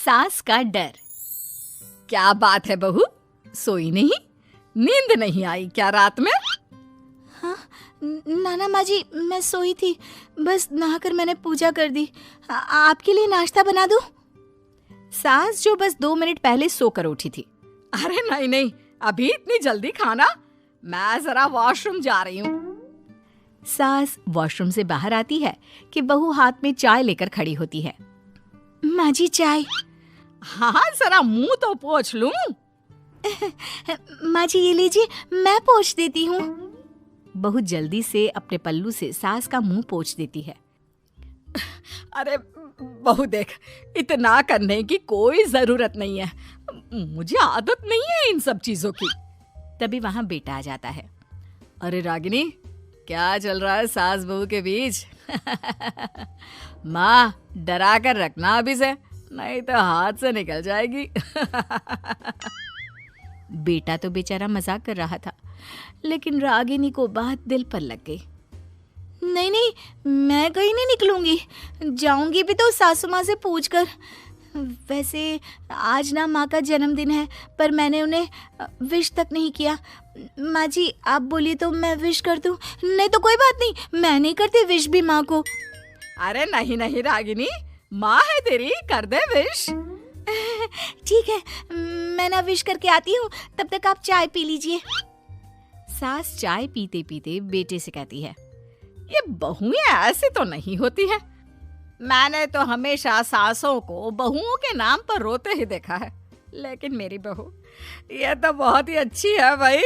सास का डर। क्या बात है बहू, सोई नहीं? नींद नहीं आई क्या रात में? हाँ नाना माँ जी, मैं सोई थी, बस नहाकर मैंने पूजा कर दी। आपके लिए नाश्ता बना दूं? सास जो बस 2 मिनट पहले सोकर उठी थी। अरे नहीं नहीं, अभी इतनी जल्दी खाना? मैं जरा वॉशरूम जा रही हूँ। सास वॉशरूम से बाहर आती है कि बहू हाथ में चाय लेकर खड़ी होती है। माँ जी चाय। हाँ जरा मुंह तो पोंछ लूं। माँ जी ये लीजिए, मैं पोंछ देती हूँ। बहू जल्दी से अपने पल्लू से सास का मुंह पोंछ देती है। अरे बहू देख, इतना करने की कोई जरूरत नहीं है, मुझे आदत नहीं है इन सब चीजों की। तभी वहां बेटा आ जाता है। अरे रागिनी, क्या चल रहा है सास बहू के बीच? माँ डरा कर रखना अभी से, नहीं तो हाथ से निकल जाएगी। बेटा तो बेचारा मजाक कर रहा था, लेकिन रागिनी को बात दिल पर लग गई। नहीं नहीं, मैं कहीं नहीं निकलूंगी, जाऊंगी भी तो सासू माँ से पूछ कर। वैसे आज ना माँ का जन्मदिन है, पर मैंने उन्हें विश तक नहीं किया। माँ जी आप बोलिए तो मैं विश कर दूं? नहीं तो कोई बात नहीं, मैं नहीं करती विश भी माँ को। अरे नहीं नहीं रागिनी, माँ है तेरी, कर दे विश। ठीक है, मैं ना विश करके आती हूँ, तब तक आप चाय पी लीजिए। सास चाय पीते पीते बेटे से कहती है, ये बहुएं ऐसी तो नहीं होती है। मैंने तो हमेशा सासों को बहुओं के नाम पर रोते ही देखा है, लेकिन मेरी बहू ये तो बहुत ही अच्छी है भाई।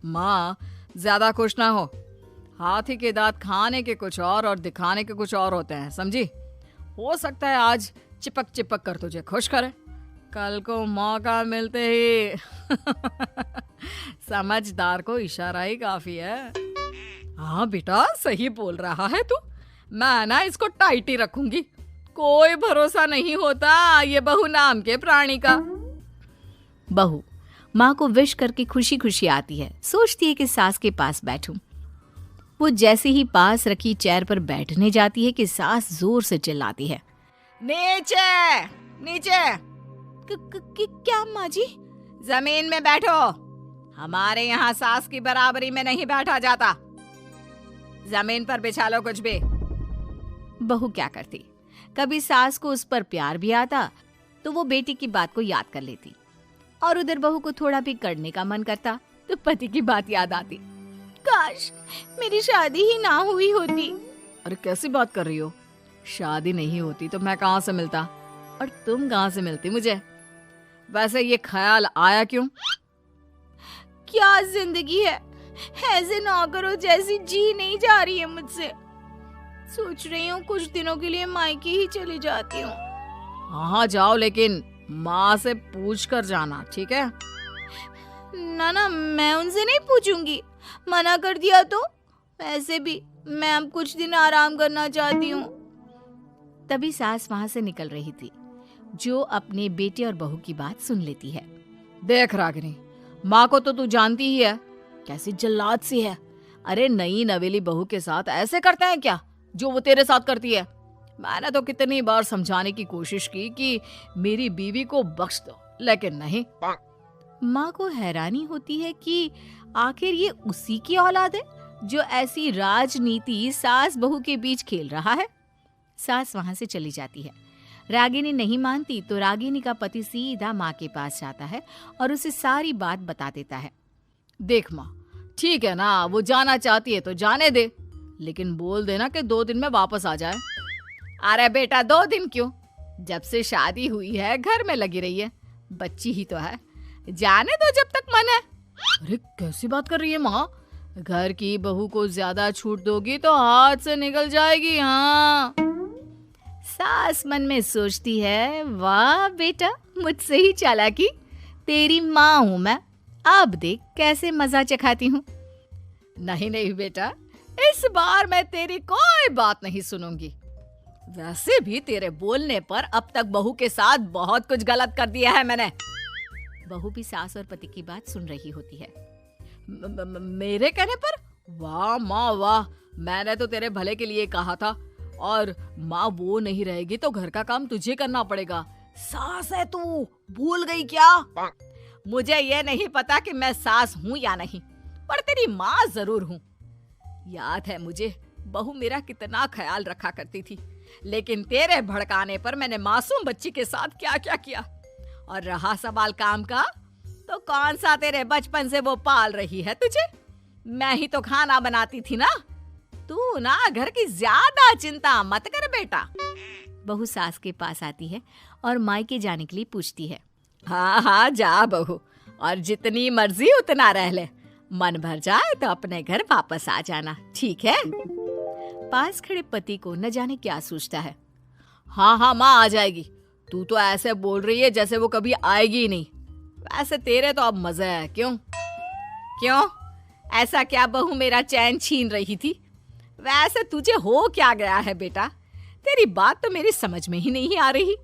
माँ ज्यादा खुश ना हो, हाथी के दांत खाने के कुछ और दिखाने के कुछ और होते हैं, समझी? हो सकता है आज चिपक चिपक कर तुझे खुश करे, कल को मौका मिलते ही। समझदार को इशारा ही काफी है। हाँ बेटा सही बोल रहा है तू, मैं ना इसको टाइट ही रखूंगी, कोई भरोसा नहीं होता ये बहू नाम के प्राणी का। बहू माँ को विश करके खुशी खुशी आती है, सोचती है कि सास के पास बैठूं। वो जैसे ही पास रखी चेयर पर बैठने जाती है कि सास जोर से चिल्लाती है, नीचे नीचे। क्या माँ जी? जमीन में बैठो, हमारे यहाँ सास की बराबरी में नहीं बैठा जाता, जमीन पर बिछा लो कुछ भी। बहू क्या करती, कभी सास को उस पर प्यार भी आता तो वो बेटी की बात को याद कर लेती, और उधर बहू को थोड़ा भी करने का मन करता तो पति की बात याद आती। काश मेरी शादी ही ना हुई होती। अरे कैसी बात कर रही हो, शादी नहीं होती तो मैं कहाँ से मिलता और तुम कहाँ से मिलती मुझे? वैसे ये ख्याल आया क्यों? क्या जिंदगी है, ऐसे नौकरों जैसी जी नहीं जा रही है मुझसे। सोच रही हूँ कुछ दिनों के लिए मायके ही चली जाती हूँ। हाँ जाओ, लेकिन माँ से पूछ कर जाना, ठीक है? ना मैं उनसे नहीं पूछूंगी, मना कर दिया तो। ऐसे भी मैं अब कुछ दिन आराम करना चाहती हूँ। तभी सास वहां से निकल रही थी, जो अपने बेटे और बहू की बात सुन लेती है। देख रागिनी, माँ को तो तू जानती ही है, कैसी जल्लाद सी है। अरे नई नवेली बहू के साथ ऐसे करते हैं क्या जो वो तेरे साथ करती है? मैंने तो कितनी बार समझाने की कोशिश की कि मेरी बीवी को बख्श दो, लेकिन नहीं। माँ को हैरानी होती है कि आखिर ये उसी की औलाद है जो ऐसी राजनीति सास बहू के बीच खेल रहा है। सास वहां से चली जाती है। रागिनी नहीं मानती तो रागिनी का पति सीधा माँ के पास जाता है और उसे सारी बात बता देता है। देख माँ, ठीक है ना, वो जाना चाहती है तो जाने दे, लेकिन बोल देना कि 2 दिन में वापस आ जाए। अरे बेटा 2 दिन क्यों, जब से शादी हुई है घर में लगी रही है, बच्ची ही तो है, जाने दो जब तक मन है। अरे कैसी बात कर रही है माँ, घर की बहू को ज्यादा छूट दोगी तो हाथ से निकल जाएगी। हाँ, सास मन में सोचती है, वाह बेटा मुझसे ही चालाकी, तेरी माँ हूं मैं, अब देख कैसे मजा चखाती हूँ। नहीं नहीं बेटा, इस बार मैं तेरी कोई बात नहीं सुनूंगी। वैसे भी तेरे बोलने पर अब तक बहू के साथ बहुत कुछ गलत कर दिया है मैंने। बहू भी सास और पति की बात सुन रही होती है। मेरे कहने पर? वाह माँ वाह, मैंने तो तेरे भले के लिए कहा था, और माँ वो नहीं रहेगी तो घर का काम तुझे करना पड़ेगा। सास है तू, भूल गई क्या? मुझे ये नहीं पता कि मैं सास हूँ या नहीं, पर तेरी माँ जरूर हूँ। याद है मुझे बहू मेरा कितना ख्याल रखा करती थी, लेकिन तेरे भड़काने पर मैंने मासूम बच्ची के साथ क्या क्या किया। और रहा सवाल काम का, तो कौन सा तेरे बचपन से वो पाल रही है तुझे? मैं ही तो खाना बनाती थी ना। तू ना घर की ज्यादा चिंता मत कर बेटा। बहू सास के पास आती है और मायके जाने के लिए पूछती है। हाँ हाँ जा बहू, और जितनी मर्जी उतना रह ले। मन भर जाए तो अपने घर वापस आ जाना, ठीक है? पास खड़े पति को न जाने क्या सोचता है। हाँ हाँ माँ आ जाएगी। तू तो ऐसे बोल रही है जैसे वो कभी आएगी ही नहीं। वैसे तेरे तो अब मजे है। क्यों क्यों ऐसा क्या बहू मेरा चैन छीन रही थी? वैसे तुझे हो क्या गया है बेटा? तेरी बात तो मेरी समझ में ही नहीं आ रही।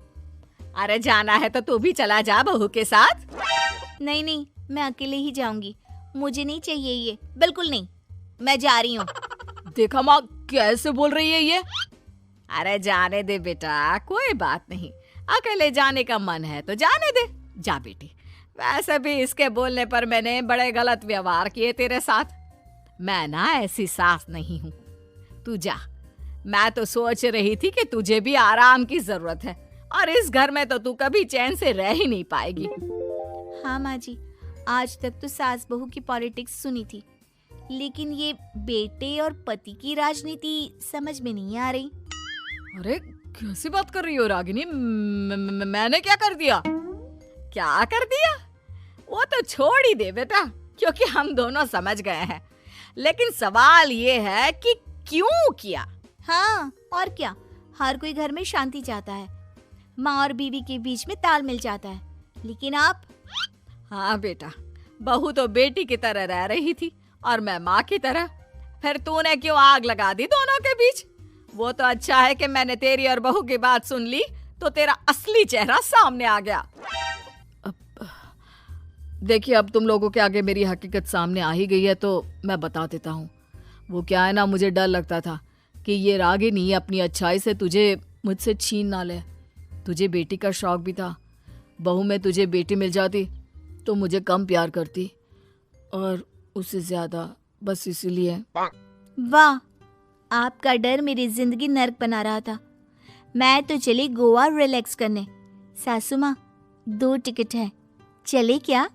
अरे जाना है तो तू भी चला जा बहू के साथ। नहीं नहीं, मैं अकेले ही जाऊंगी। मुझे नहीं चाहिए ये, बिल्कुल नहीं। मैं जा रही हूँ। देखा माँ कैसे बोल रही है ये। अरे जाने दे बेटा, कोई बात नहीं। अकेले जाने का मन है तो जाने दे। जा बेटी। वैसे भी इसके बोलने पर मैंने बड़े गलत व्यवहार किए तेरे साथ। मैं ना ऐसी सास नहीं हूँ। तू जा। मैं तो सोच रही थी कि तुझे भी आराम की जरूरत है, और इस घर में तो तू कभी चैन से रह ही नहीं पाएगी। हाँ माँ जी, आज तक तो सास बहू की पॉलिटिक्स सुनी थी, लेकिन ये बेटे और पति की राजनीति समझ में नहीं आ रही। अरे कैसी बात कर रही हो रागिनी? मैंने क्या कर दिया? क्या कर दिया? वो तो छोड़ ही दे बेटा, क्योंकि हम दोनों समझ गए हैं। लेकिन सवाल ये है कि क्यों किया? हाँ और क्या, हर कोई घर में शांति चाहता है, माँ और बीवी के बीच में तालमेल चाहता है, लेकिन आप? हाँ बेटा, बहू तो बेटी की तरह रह रही थी और मैं माँ की तरह। फिर तूने क्यों आग लगा दी दोनों के बीच? वो तो अच्छा है कि मैंने तेरी और बहू की बात सुन ली, तो तेरा असली चेहरा सामने आ गया। देखिए, अब तुम लोगों के आगे मेरी हकीकत सामने आ ही गई है तो मैं बता देता हूँ। वो क्या है ना, मुझे डर लगता था कि ये रागिनी अपनी अच्छाई से तुझे मुझसे छीन ना ले। तुझे बेटी का शौक भी था। बहू में तुझे बेटी मिल जाती तो मुझे कम प्यार करती, और उससे ज्यादा, बस इसीलिए। वाह, आपका डर मेरी जिंदगी नर्क बना रहा था। मैं तो चली गोवा रिलैक्स करने। सासू माँ, 2 टिकट है, चले क्या?